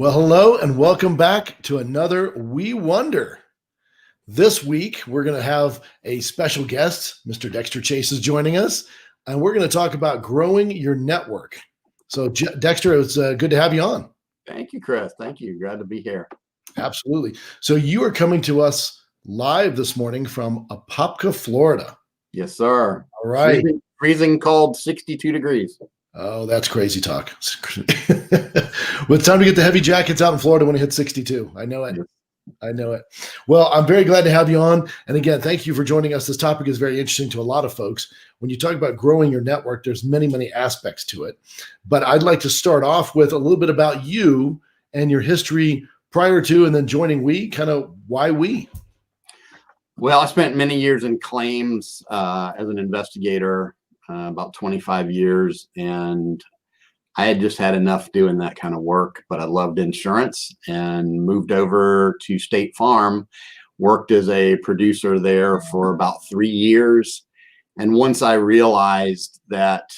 Well, hello and welcome back to another We Wonder. This week, we're going to have a special guest. Mr. Dexter Chase is joining us, and we're going to talk about growing your network. So, Dexter, it's good to have you on. Thank you, Chris. Thank you. Glad to be here. Absolutely. So, you are coming to us live this morning from Apopka, Florida. Yes, sir. All right. Freezing cold, 62 degrees. Oh, that's crazy talk. Well, it's time to get the heavy jackets out in Florida when it hits 62. I know it. Yes. I know it. Well, I'm very glad to have you on. And again, thank you for joining us. This topic is very interesting to a lot of folks. When you talk about growing your network, there's many, many aspects to it. But I'd like to start off with a little bit about you and your history prior to and then joining We, kind of why We? Well, I spent many years in claims as an investigator, about 25 years. And I had just had enough doing that kind of work, but I loved insurance and moved over to State Farm, worked as a producer there for about 3 years. And once I realized that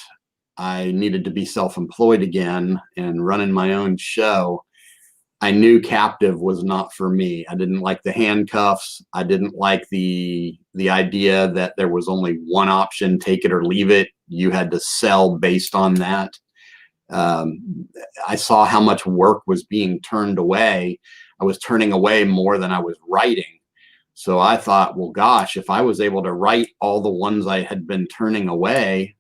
I needed to be self-employed again and running my own show, I knew captive was not for me. I didn't like the handcuffs. I didn't like the idea that there was only one option, take it or leave it. You had to sell based on that. I saw how much work was being turned away. I was turning away more than I was writing. So I thought, well, gosh, if I was able to write all the ones I had been turning away,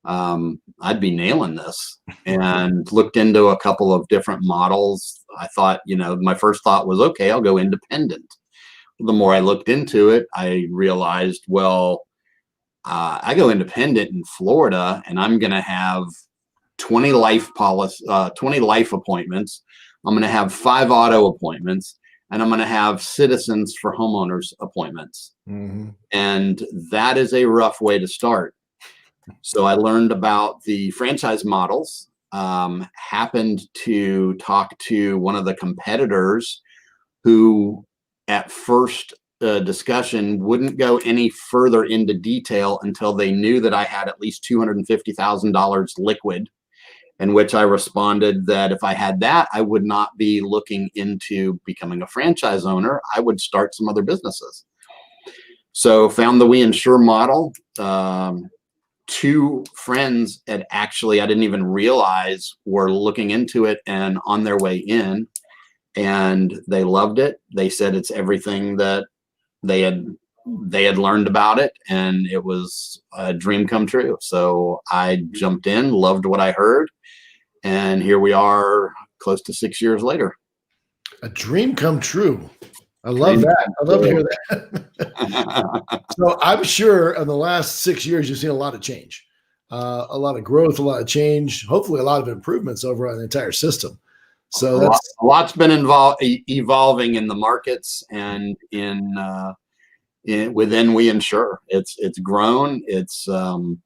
I'd be nailing this. And looked into a couple of different models. I thought, my first thought was, okay, I'll go independent. The more I looked into it, I realized, well, I go independent in Florida and I'm going to have 20 life appointments. I'm going to have 5 auto appointments, and I'm going to have citizens for homeowners appointments. Mm-hmm. And that is a rough way to start. So I learned about the franchise models, happened to talk to one of the competitors who at first discussion wouldn't go any further into detail until they knew that I had at least $250,000 liquid, in which I responded that if I had that, I would not be looking into becoming a franchise owner. I would start some other businesses. So found the We Insure model. 2 friends I didn't even realize were looking into it and on their way in, and they loved it. They said it's everything that they had learned about it, and it was a dream come true. So I jumped in, loved what I heard, and here we are close to 6 years later. A dream come true. I love that. I love to hear that. So I'm sure in the last 6 years, you've seen a lot of change, a lot of growth, a lot of change, hopefully a lot of improvements over on the entire system. So a lot's been evolving in the markets and within We Insure. It's grown. It's the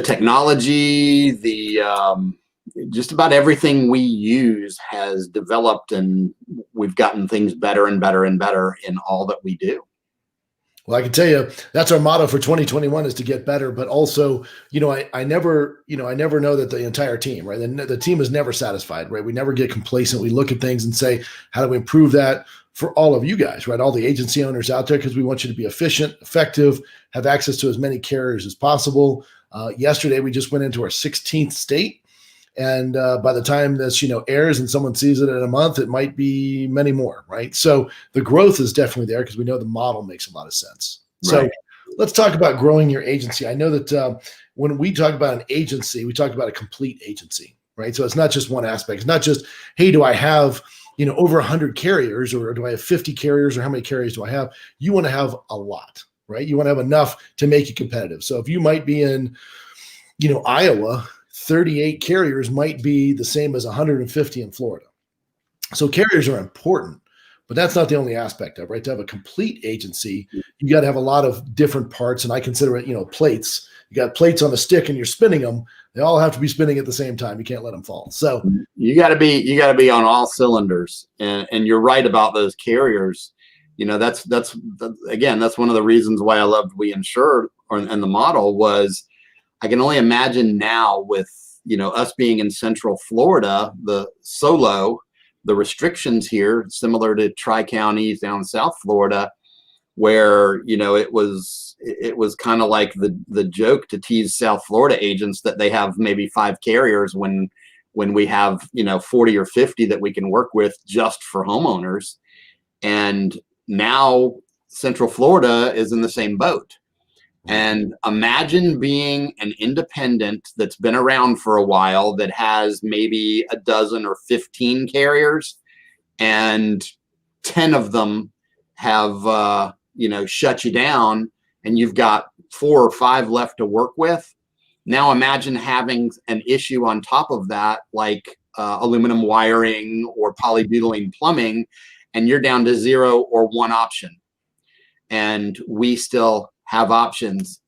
technology, just about everything we use has developed, and we've gotten things better and better and better in all that we do. Well, I can tell you that's our motto for 2021 is to get better, but also, I never know that the entire team, right? The team is never satisfied, right? We never get complacent. We look at things and say, how do we improve that for all of you guys, right? All the agency owners out there, because we want you to be efficient, effective, have access to as many carriers as possible. Yesterday, we just went into our 16th state. And by the time this, airs and someone sees it in a month, it might be many more, right? So the growth is definitely there because we know the model makes a lot of sense. Right. So let's talk about growing your agency. I know that when we talk about an agency, we talk about a complete agency, right? So it's not just one aspect. It's not just, hey, do I have, over 100 carriers, or do I have 50 carriers, or how many carriers do I have? You want to have a lot, right? You want to have enough to make it competitive. So if you might be in, Iowa, 38 carriers might be the same as 150 in Florida. So carriers are important, but that's not the only aspect of it, right? To have a complete agency, you got to have a lot of different parts. And I consider it, plates. You got plates on a stick and you're spinning them. They all have to be spinning at the same time. You can't let them fall. So you got to be on all cylinders. And you're right about those carriers. That's one of the reasons why I loved We Insure and the model was, I can only imagine now with us being in Central Florida, the restrictions here, similar to Tri-Counties down in South Florida, where, it was kind of like the joke to tease South Florida agents that they have maybe 5 carriers when we have, 40 or 50 that we can work with just for homeowners. And now Central Florida is in the same boat. And imagine being an independent that's been around for a while, that has maybe a dozen or 15 carriers, and 10 of them have, shut you down, and you've got 4 or 5 left to work with. Now imagine having an issue on top of that, like aluminum wiring or polybutylene plumbing, and you're down to 0 or 1 option. And we still have options,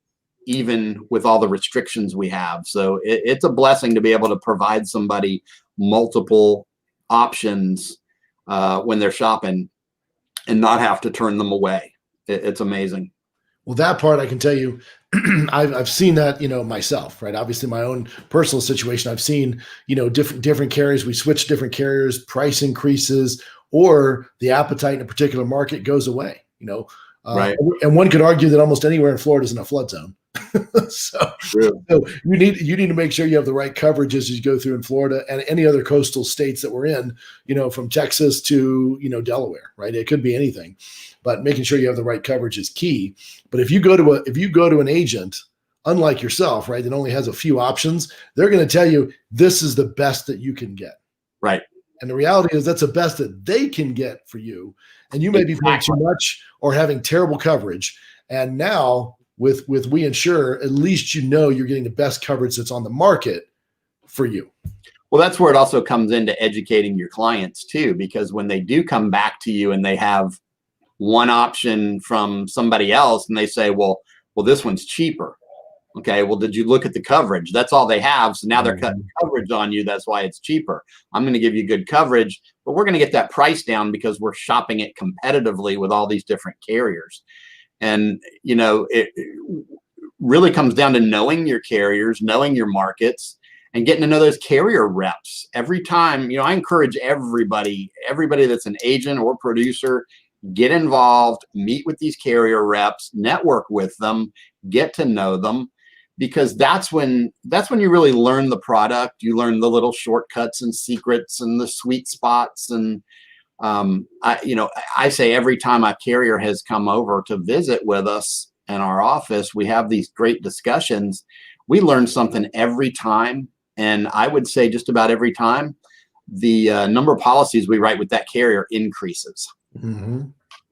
even with all the restrictions we have. So it's a blessing to be able to provide somebody multiple options when they're shopping and not have to turn them away. It's amazing. Well, that part I can tell you, I've seen that, myself, right? Obviously, my own personal situation, I've seen, different carriers. We switch different carriers, price increases, or the appetite in a particular market goes away. Right. And one could argue that almost anywhere in Florida is in a flood zone. so you need to make sure you have the right coverages as you go through in Florida and any other coastal states that we're in, from Texas to, Delaware, right? It could be anything, but making sure you have the right coverage is key. But if you go to an agent, unlike yourself, right, that only has a few options, they're going to tell you this is the best that you can get. Right. And the reality is that's the best that they can get for you. And you may be paying too much or having terrible coverage. And now with We Insure, at least you're getting the best coverage that's on the market for you. Well, that's where it also comes into educating your clients too, because when they do come back to you and they have one option from somebody else and they say, well, this one's cheaper. Okay, well, did you look at the coverage? That's all they have. So now they're cutting coverage on you. That's why it's cheaper. I'm going to give you good coverage, but we're going to get that price down because we're shopping it competitively with all these different carriers. And, it really comes down to knowing your carriers, knowing your markets, and getting to know those carrier reps. Every time, I encourage everybody that's an agent or producer, get involved, meet with these carrier reps, network with them, get to know them. Because that's when you really learn the product. You learn the little shortcuts and secrets and the sweet spots. And I say every time a carrier has come over to visit with us in our office, we have these great discussions. We learn something every time, and I would say just about every time, the number of policies we write with that carrier increases. Mm-hmm.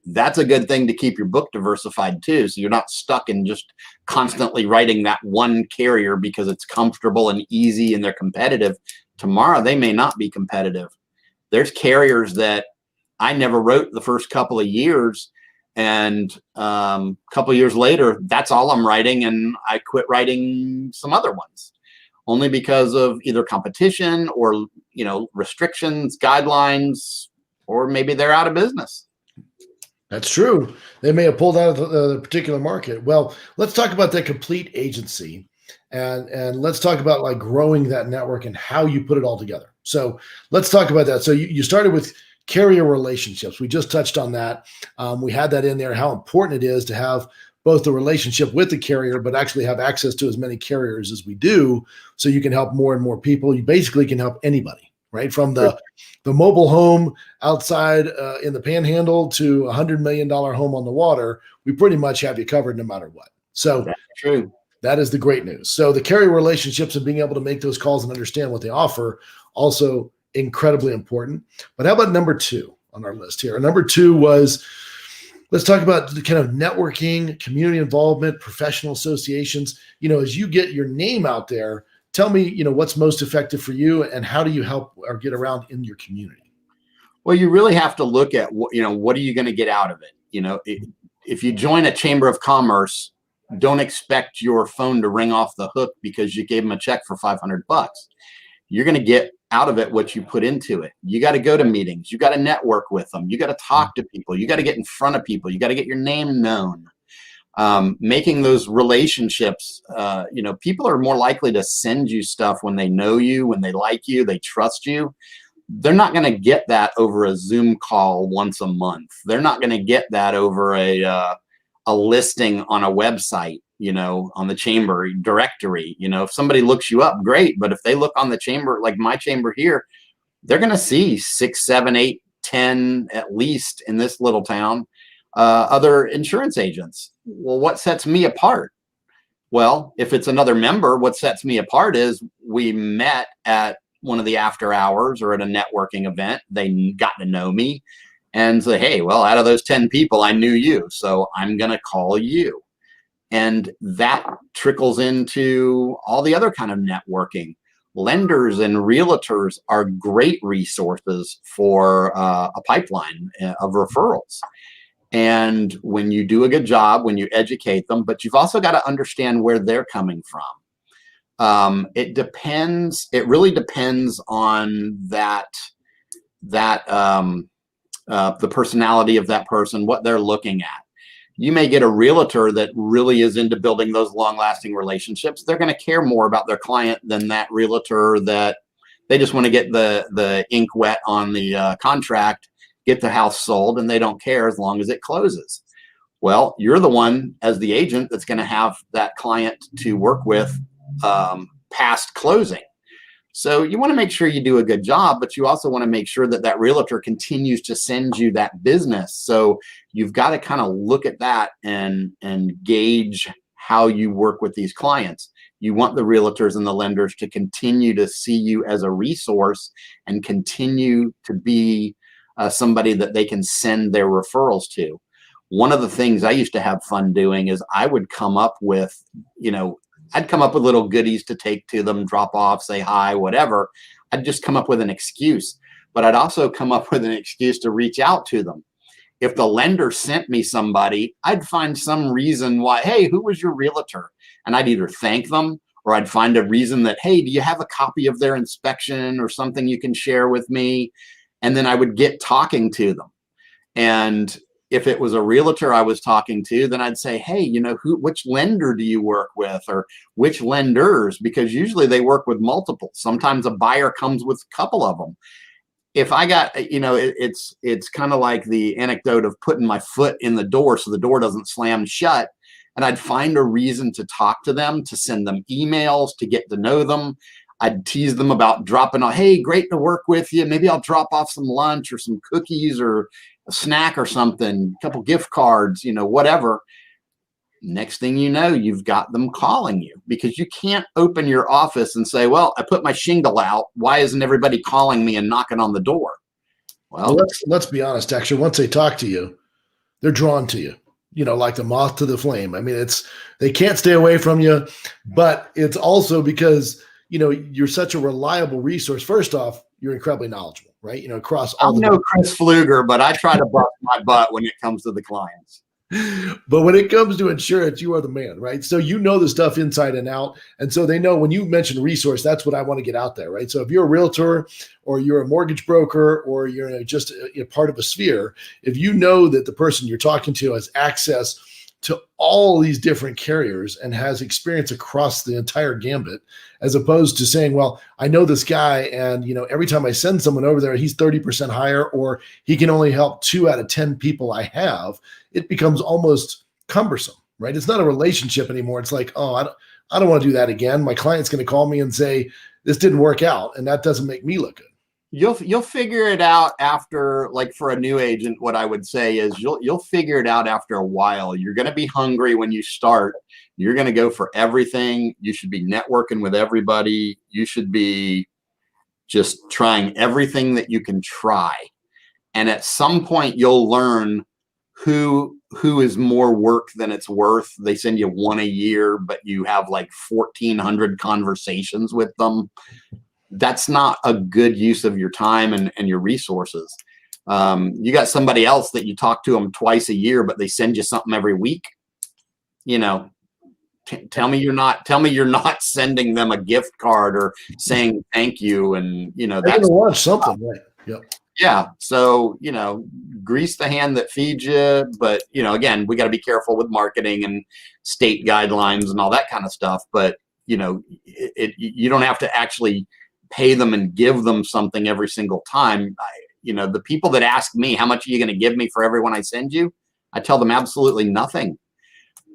That's a good thing to keep your book diversified too. So you're not stuck in just constantly writing that one carrier because it's comfortable and easy and they're competitive. Tomorrow, they may not be competitive. There's carriers that I never wrote the first couple of years, and a couple of years later, that's all I'm writing. And I quit writing some other ones only because of either competition or, restrictions, guidelines, or maybe they're out of business. That's true. They may have pulled out of the particular market. Well, let's talk about that complete agency, and let's talk about like growing that network and how you put it all together. So let's talk about that. So you started with carrier relationships. We just touched on that. We had that in there, how important it is to have both the relationship with the carrier, but actually have access to as many carriers as we do, so you can help more and more people. You basically can help anybody, right? From the mobile home outside in the panhandle to $100 million home on the water, we pretty much have you covered no matter what. So that's true. That is the great news. So the carrier relationships and being able to make those calls and understand what they offer, also incredibly important. But how about number 2 on our list here? Number 2 was, let's talk about the kind of networking, community involvement, professional associations. As you get your name out there, tell me, what's most effective for you and how do you help or get around in your community? Well, you really have to look at what are you going to get out of it? If you join a chamber of commerce, don't expect your phone to ring off the hook because you gave them a check for $500. You're going to get out of it what you put into it. You got to go to meetings. You got to network with them. You got to talk to people. You got to get in front of people. You got to get your name known. Making those relationships, people are more likely to send you stuff when they know you, when they like you, they trust you. They're not going to get that over a Zoom call once a month. They're not going to get that over a listing on a website, on the chamber directory. If somebody looks you up, great. But if they look on the chamber, like my chamber here, they're going to see 6, 7, 8, 10, at least in this little town, other insurance agents. Well, what sets me apart? Well, if it's another member, what sets me apart is we met at one of the after hours or at a networking event. They got to know me and say, hey, well, out of those 10 people, I knew you, so I'm going to call you. And that trickles into all the other kind of networking. Lenders and realtors are great resources for a pipeline of referrals. And when you do a good job, when you educate them, but you've also got to understand where they're coming from. It really depends on the personality of that person, what they're looking at. You may get a realtor that really is into building those long-lasting relationships. They're going to care more about their client than that realtor that they just want to get the ink wet on the contract, get the house sold, and they don't care as long as it closes. Well, you're the one as the agent that's going to have that client to work with past closing. So you want to make sure you do a good job, but you also want to make sure that that realtor continues to send you that business. So you've got to kind of look at that and gauge how you work with these clients. You want the realtors and the lenders to continue to see you as a resource and continue to be somebody that they can send their referrals to. One of the things I used to have fun doing is I would come up with, I'd come up with little goodies to take to them, drop off, say hi, whatever. I'd just come up with an excuse, but I'd also come up with an excuse to reach out to them. If the lender sent me somebody, I'd find some reason why, hey, who was your realtor? And I'd either thank them or I'd find a reason that, hey, do you have a copy of their inspection or something you can share with me? And then I would get talking to them. And if it was a realtor I was talking to, then I'd say, hey, which lender do you work with, or which lenders? Because usually they work with multiple. Sometimes a buyer comes with a couple of them. If I got, it's kind of like the anecdote of putting my foot in the door so the door doesn't slam shut. And I'd find a reason to talk to them, to send them emails, to get to know them. I'd tease them about dropping off, hey, great to work with you. Maybe I'll drop off some lunch or some cookies or a snack or something, a couple gift cards, whatever. Next thing you know, you've got them calling you, because you can't open your office and say, well, I put my shingle out. Why isn't everybody calling me and knocking on the door? Well, let's be honest, Dexter. Once they talk to you, they're drawn to you, like the moth to the flame. I mean, they can't stay away from you, but it's also because, you're such a reliable resource. First off, you're incredibly knowledgeable, right? Across all I'm no Chris Pfluger, but I try to bust my butt when it comes to the clients. But when it comes to insurance, you are the man, right? So the stuff inside and out. And so they know when you mention resource, that's what I want to get out there, right? So if you're a realtor or you're a mortgage broker or you're just a part of a sphere, if you know that the person you're talking to has access to all these different carriers and has experience across the entire gambit, as opposed to saying, well, I know this guy and, every time I send someone over there, he's 30% higher, or he can only help 2 out of 10 people I have, it becomes almost cumbersome, right? It's not a relationship anymore. It's like, oh, I don't want to do that again. My client's going to call me and say, this didn't work out. And that doesn't make me look good. You'll figure it out after, like for a new agent, what I would say is you'll figure it out after a while. You're going to be hungry when you start. You're going to go for everything. You should be networking with everybody. You should be just trying everything that you can try. And at some point you'll learn who is more work than it's worth. They send you one a year, but you have like 1,400 conversations with them. That's not a good use of your time and your resources. You got somebody else that you talk to them twice a year, but they send you something every week. Tell me you're not sending them a gift card or saying thank you. And they're going to want something, right? Yep. Yeah. So, grease the hand that feeds you. But, again, we got to be careful with marketing and state guidelines and all that kind of stuff. But, you don't have to actually pay them and give them something every single time. The people that ask me, how much are you going to give me for everyone I send you? I tell them absolutely nothing.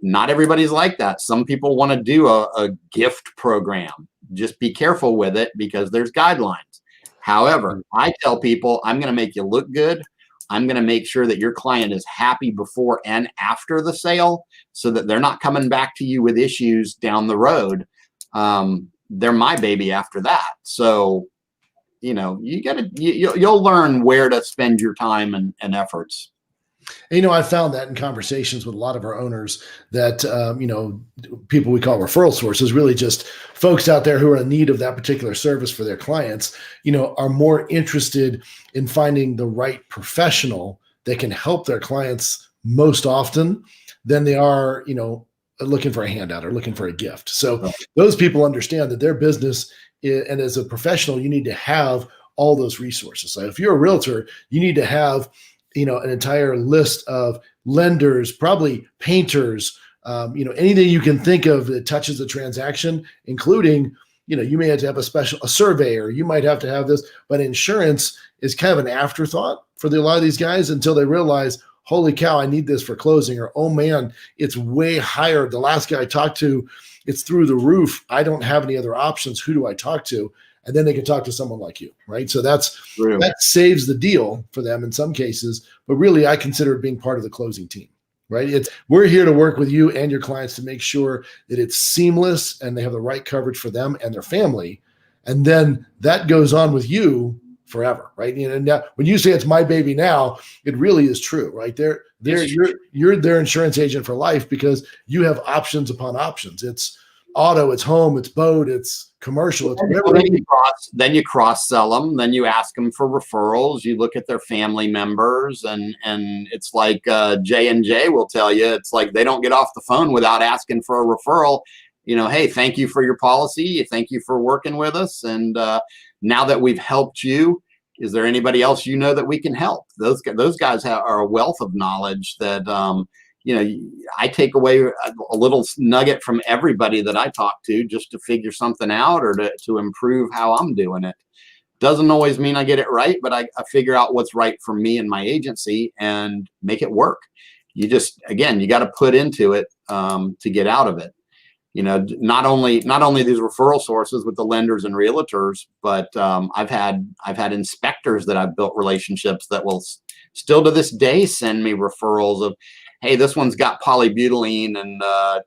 Not everybody's like that. Some people want to do a gift program. Just be careful with it because there's guidelines. However, I tell people I'm going to make you look good. I'm going to make sure that your client is happy before and after the sale so that they're not coming back to you with issues down the road. They're my baby after that. So, you'll learn where to spend your time and efforts. And, I found that in conversations with a lot of our owners that, people we call referral sources, really just folks out there who are in need of that particular service for their clients, are more interested in finding the right professional that can help their clients most often than they are, looking for a handout or looking for a gift. So those people understand that their business and as a professional, you need to have all those resources. So if you're a realtor, you need to have an entire list of lenders, probably painters, anything you can think of that touches the transaction, including, you may have to have a surveyor, you might have to have this, but insurance is kind of an afterthought for a lot of these guys until they realize, holy cow, I need this for closing, or, oh man, it's way higher. The last guy I talked to, it's through the roof. I don't have any other options. Who do I talk to? And then they can talk to someone like you, right? So that saves the deal for them in some cases, but really I consider it being part of the closing team, right? We're here to work with you and your clients to make sure that it's seamless and they have the right coverage for them and their family. And then that goes on with you forever, right? Now, when you say it's my baby now, it really is true, right? You're their insurance agent for life because you have options upon options. It's auto, it's home, it's boat, it's commercial. It's whatever. Then you cross sell them. Then you ask them for referrals. You look at their family members, and it's like J&J will tell you. It's like they don't get off the phone without asking for a referral. Hey, thank you for your policy. Thank you for working with us. And now that we've helped you, is there anybody else that we can help? Those guys are a wealth of knowledge that I take away a little nugget from everybody that I talk to just to figure something out or to improve how I'm doing it. Doesn't always mean I get it right, but I figure out what's right for me and my agency and make it work. You got to put into it to get out of it. Not only these referral sources with the lenders and realtors, but I've had inspectors that I've built relationships that will still to this day send me referrals of, hey, this one's got polybutylene and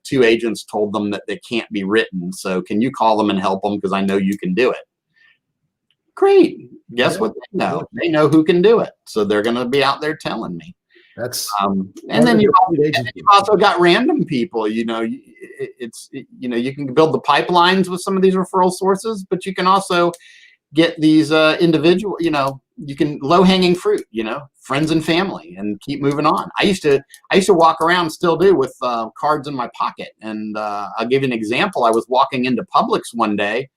2 agents told them that they can't be written. So can you call them and help them? Because I know you can do it. Great. Guess what they know? They know who can do it. So they're going to be out there telling me. That's and then you've also got random people, you can build the pipelines with some of these referral sources, but you can also get these individual, you can low-hanging fruit, friends and family, and keep moving on. I used to walk around, still do, with cards in my pocket. And I'll give you an example. I was walking into Publix one day.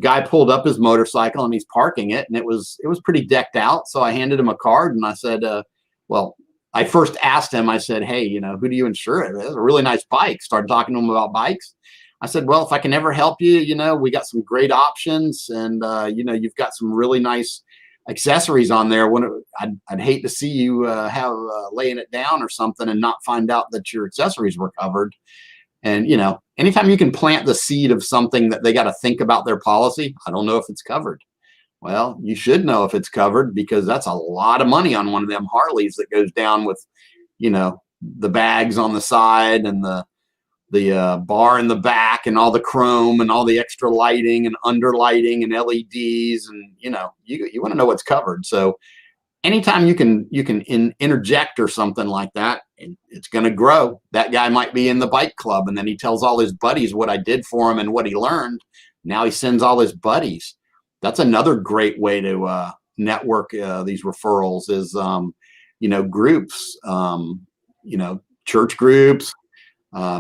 Guy pulled up his motorcycle and he's parking it, and it was pretty decked out. So I handed him a card and I said, I first asked him, I said, hey, who do you insure it? It was a really nice bike. Started talking to him about bikes. I said, well, if I can ever help you, we got some great options, and you've got some really nice accessories on there. I'd hate to see you have laying it down or something and not find out that your accessories were covered. And anytime you can plant the seed of something that they got to think about their policy, I don't know if it's covered. Well, you should know if it's covered, because that's a lot of money on one of them Harleys that goes down with, the bags on the side and the bar in the back and all the chrome and all the extra lighting and underlighting and LEDs. And, you want to know what's covered. So anytime you can interject or something like that, it's going to grow. That guy might be in the bike club, and then he tells all his buddies what I did for him and what he learned. Now he sends all his buddies. That's another great way to network these referrals is, groups, church groups,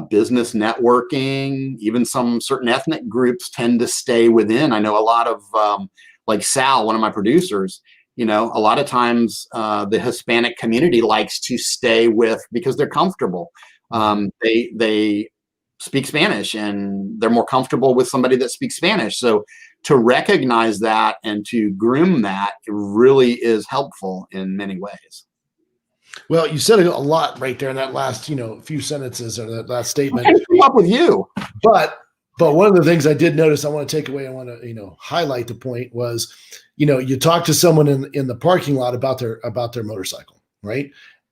business networking, even some certain ethnic groups tend to stay within. I know a lot of like Sal, one of my producers, You know, a lot of times the Hispanic community likes to stay with, because they're comfortable. They speak Spanish and they're more comfortable with somebody that speaks Spanish. So to recognize that and to groom that really is helpful in many ways. Well, you said a lot right there in that last, few sentences or that last statement. I came up with you. But one of the things I did notice, I want to take away, I want to, highlight the point was, you talk to someone in the parking lot about their motorcycle, right?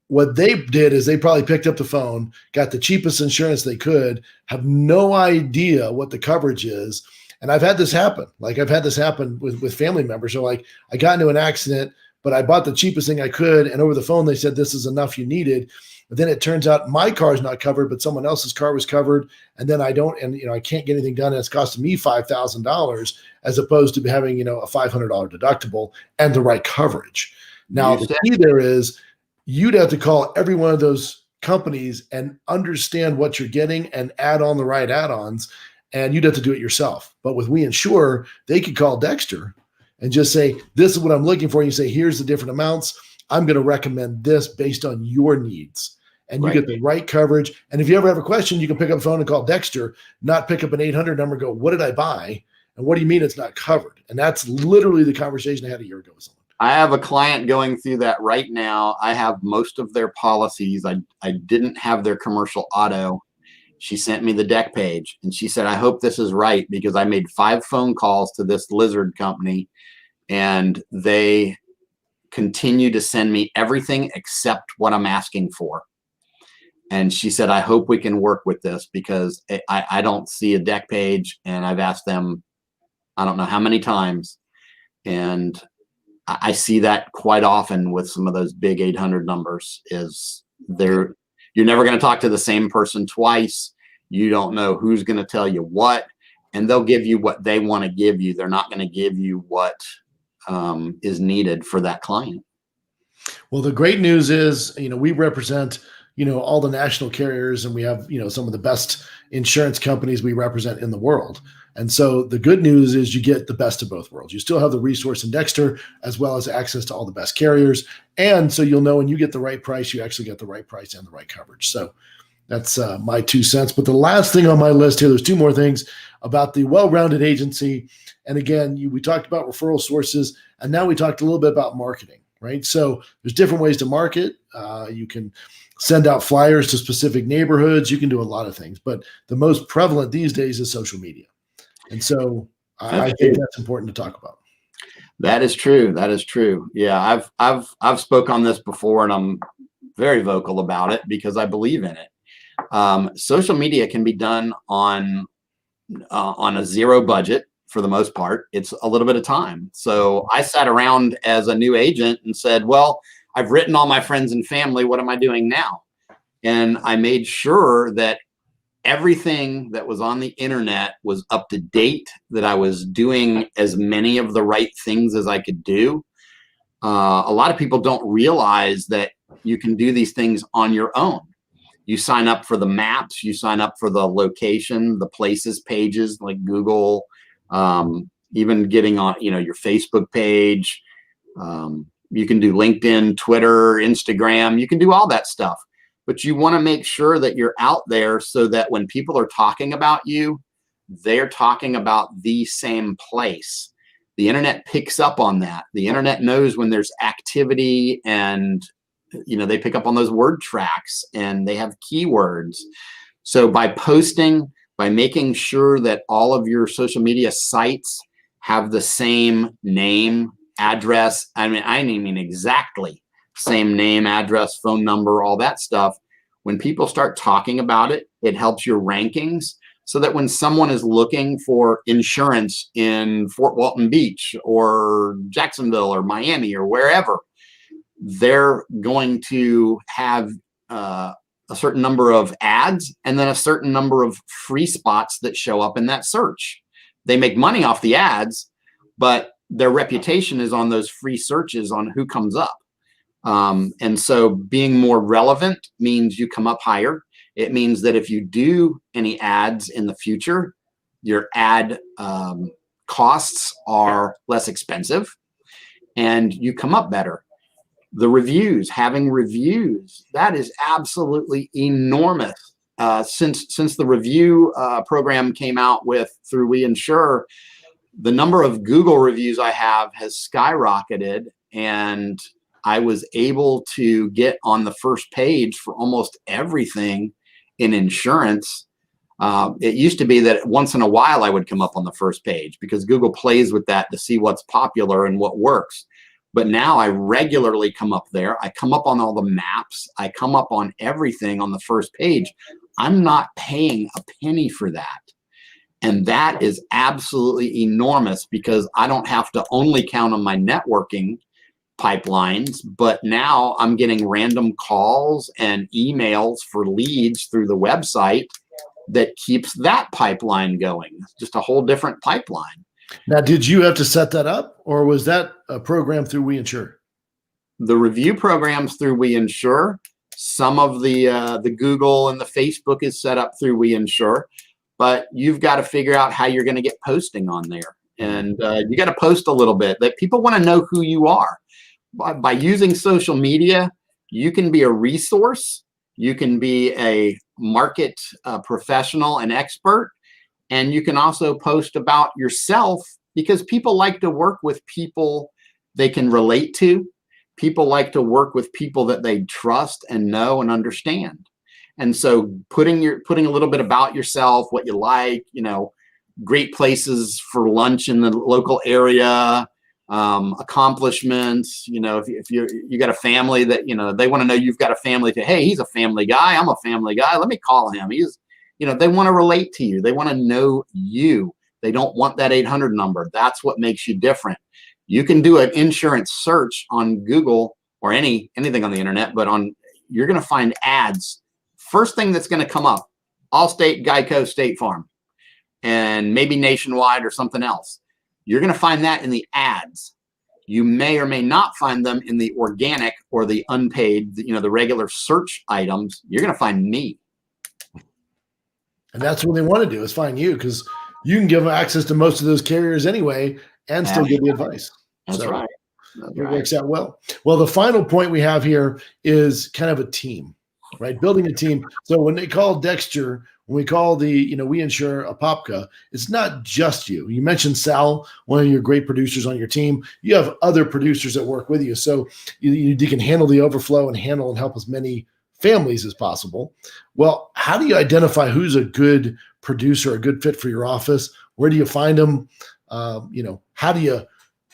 What they did is they probably picked up the phone, got the cheapest insurance they could, have no idea what the coverage is. And I've had this happen. Like I've had this happen with family members. So like I got into an accident, but I bought the cheapest thing I could. And over the phone, they said, this is enough you needed. But then it turns out my car is not covered, but someone else's car was covered. And then I can't get anything done. And it's costing me $5,000 as opposed to having, a $500 deductible and the right coverage. Now, the key there is you'd have to call every one of those companies and understand what you're getting and add on the right add-ons. And you'd have to do it yourself. But with We Insure, they could call Dexter and just say, this is what I'm looking for. And you say, here's the different amounts. I'm going to recommend this based on your needs. And you get the right coverage. And if you ever have a question, you can pick up the phone and call Dexter, not pick up an 800 number and go, what did I buy? And what do you mean it's not covered? And that's literally the conversation I had a year ago with someone. I have a client going through that right now. I have most of their policies. I didn't have their commercial auto. She sent me the deck page and she said, I hope this is right, because I made 5 phone calls to this lizard company and they continue to send me everything except what I'm asking for. And she said, I hope we can work with this, because I don't see a deck page and I've asked them, I don't know how many times. And I see that quite often with some of those big 800 numbers is you're never going to talk to the same person twice. You don't know who's going to tell you what, and they'll give you what they want to give you. They're not going to give you what is needed for that client. Well, the great news is, we represent, all the national carriers, and we have, some of the best insurance companies we represent in the world. And so the good news is you get the best of both worlds. You still have the resource in Dexter, as well as access to all the best carriers. And so you'll know when you get the right price, you actually get the right price and the right coverage. So that's my 2 cents. But the last thing on my list here, there's 2 more things about the well-rounded agency. And again, we talked about referral sources, and now we talked a little bit about marketing, right? So there's different ways to market. You can send out flyers to specific neighborhoods. You can do a lot of things, but the most prevalent these days is social media. And so I think that's important to talk about. That is true. That is true. Yeah, I've spoke on this before, and I'm very vocal about it because I believe in it. Social media can be done on a zero budget for the most part. It's a little bit of time. So I sat around as a new agent and said, well, I've written all my friends and family. What am I doing now? And I made sure that everything that was on the internet was up to date, that I was doing as many of the right things as I could do. A lot of people don't realize that you can do these things on your own. You sign up for the maps, you sign up for the location, the places pages like Google, even getting on, your Facebook page. You can do LinkedIn, Twitter, Instagram. You can do all that stuff. But you want to make sure that you're out there so that when people are talking about you, they're talking about the same place. The internet picks up on that. The internet knows when there's activity, and they pick up on those word tracks and they have keywords. So by posting, by making sure that all of your social media sites have the same name, address, I mean exactly same name, address, phone number, all that stuff. When people start talking about it, it helps your rankings, so that when someone is looking for insurance in Fort Walton Beach or Jacksonville or Miami or wherever, they're going to have a certain number of ads and then a certain number of free spots that show up in that search. They make money off the ads, but their reputation is on those free searches on who comes up. And so being more relevant means you come up higher. It means that if you do any ads in the future, your ad costs are less expensive. and you come up better. The reviews, having reviews, that is absolutely enormous. Since the review program came out through We Insure, the number of Google reviews I have has skyrocketed, and I was able to get on the first page for almost everything in insurance. It used to be that once in a while I would come up on the first page because Google plays with that to see what's popular and what works. But now I regularly come up there. I come up on all the maps. I come up on everything on the first page. I'm not paying a penny for that. And that is absolutely enormous because I don't have to only count on my networking pipelines, but now I'm getting random calls and emails for leads through the website that keeps that pipeline going. It's just a whole different pipeline. Now, did you have to set that up, or was that a program through We Insure? The review programs through We Insure. Some of the Google and the Facebook is set up through We Insure, but you've got to figure out how you're going to get posting on there. And you got to post a little bit. That people want to know who you are. By using social media, you can be a resource. You can be a market professional and expert. And you can also post about yourself because people like to work with people they can relate to. People like to work with people that they trust and know and understand. And so putting a little bit about yourself, what you like, great places for lunch in the local area, accomplishments, if you got a family that, they want to know you've got a family to, hey, he's a family guy. I'm a family guy. Let me call him. They want to relate to you. They want to know you. They don't want that 800 number. That's what makes you different. You can do an insurance search on Google or anything on the internet, but you're going to find ads. First thing that's going to come up, Allstate, Geico, State Farm, and maybe Nationwide or something else. You're going to find that in the ads. You may or may not find them in the organic or the unpaid, the regular search items. You're going to find me. And that's what they want to do is find you because you can give them access to most of those carriers anyway and still give the advice. That's right. It works out well. Well, the final point we have here is kind of a team, right? Building a team. So when they call Dexter, when we call We Insure a Popka, it's not just you. You mentioned Sal, one of your great producers on your team. You have other producers that work with you. So you can handle the overflow and help as many families as possible. Well, how do you identify who's a good producer, a good fit for your office? Where do you find them? How do you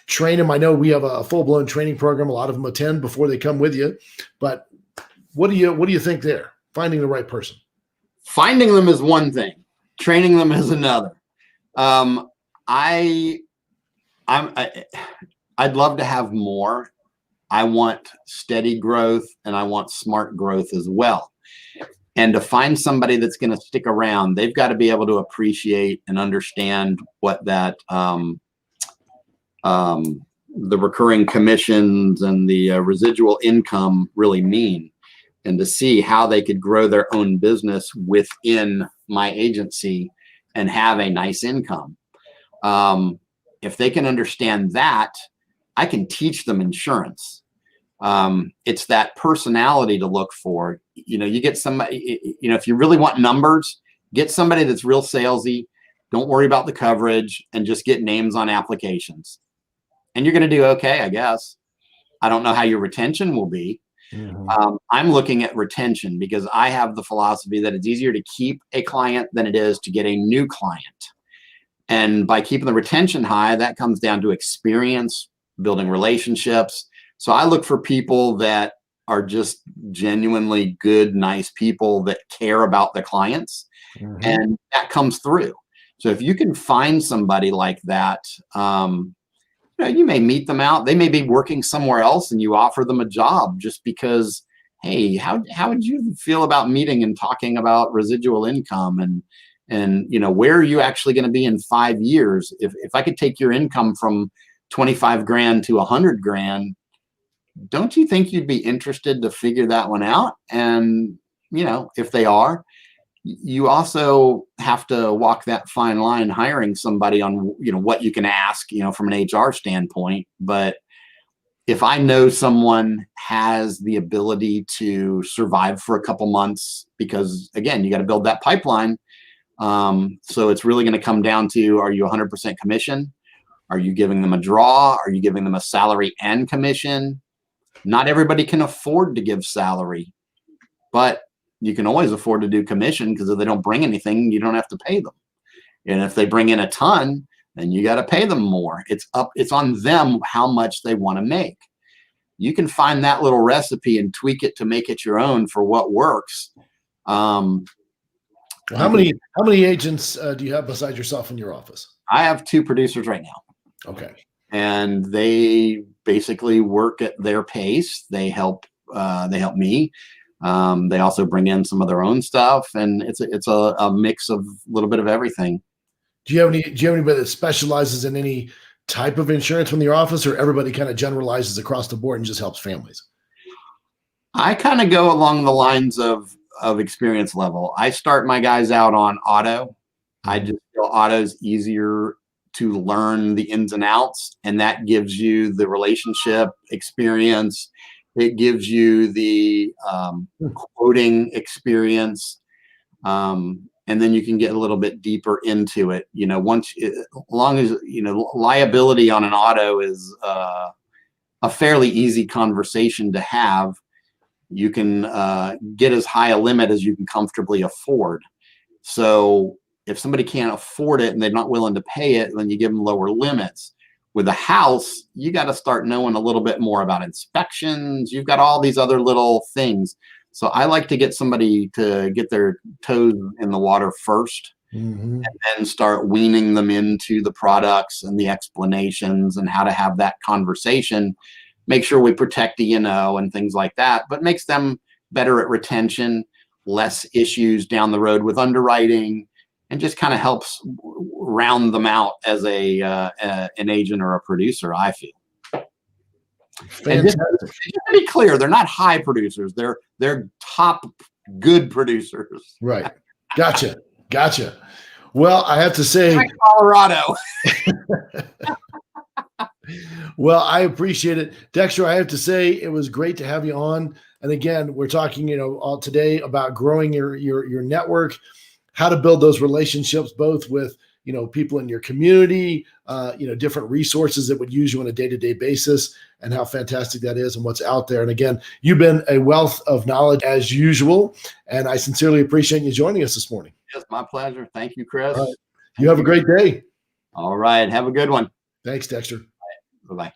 train them? I know we have a full-blown training program. A lot of them attend before they come with you. But what do you think there? Finding the right person. Finding them is one thing. Training them is another. I'd love to have more. I want steady growth and I want smart growth as well. And to find somebody that's going to stick around, they've got to be able to appreciate and understand what that the recurring commissions and the residual income really mean, and to see how they could grow their own business within my agency and have a nice income. If they can understand that, I can teach them insurance. It's that personality to look for. You get somebody, if you really want numbers, get somebody that's real salesy. Don't worry about the coverage and just get names on applications. And you're going to do okay, I guess. I don't know how your retention will be. Mm-hmm. I'm looking at retention because I have the philosophy that it's easier to keep a client than it is to get a new client. And by keeping the retention high, that comes down to experience, building relationships. So I look for people that are just genuinely good, nice people that care about the clients. Mm-hmm. And that comes through. So if you can find somebody like that, you may meet them out. They may be working somewhere else and you offer them a job just because, hey, how would you feel about meeting and talking about residual income and where are you actually going to be in 5 years? If I could take your income from 25 grand to 100 grand, don't you think you'd be interested to figure that one out? And, if they are, you also have to walk that fine line hiring somebody on, what you can ask, from an HR standpoint. But if I know someone has the ability to survive for a couple months, because again, you got to build that pipeline. So it's really going to come down to, are you 100% commission? Are you giving them a draw? Are you giving them a salary and commission? Not everybody can afford to give salary, but you can always afford to do commission, because if they don't bring anything, you don't have to pay them. And if they bring in a ton, then you got to pay them more. It's on them how much they want to make. You can find that little recipe and tweak it to make it your own for what works. How many agents do you have besides yourself in your office? I have 2 producers right now. Okay. And they basically work at their pace. They help me. They also bring in some of their own stuff, and it's a mix of a little bit of everything. Do you have anybody that specializes in any type of insurance from your office, or everybody kind of generalizes across the board and just helps families? I kind of go along the lines of experience level. I start my guys out on auto. I just feel auto's easier to learn the ins and outs, and that gives you the relationship experience. It gives you the quoting experience. And then you can get a little bit deeper into it. As long as, liability on an auto is a fairly easy conversation to have. You can get as high a limit as you can comfortably afford. So if somebody can't afford it and they're not willing to pay it, then you give them lower limits. With a house, you got to start knowing a little bit more about inspections. You've got all these other little things. So I like to get somebody to get their toes in the water first, and then start weaning them into the products and the explanations and how to have that conversation. Make sure we protect E&O and things like that, but makes them better at retention, less issues down the road with underwriting, and just kind of helps round them out as an agent or a producer, I feel. And just to be clear, they're not high producers. They're top good producers. Right. Gotcha. Well, I have to say, Colorado. Well, I appreciate it, Dexter. I have to say, it was great to have you on. And again, we're talking, all today about growing your network, how to build those relationships, both with people in your community, different resources that would use you on a day-to-day basis, and how fantastic that is and what's out there. And again, you've been a wealth of knowledge as usual, and I sincerely appreciate you joining us this morning. It's my pleasure. Thank you, Chris. All right. You have a great day. All right. Have a good one. Thanks, Dexter. Bye-bye.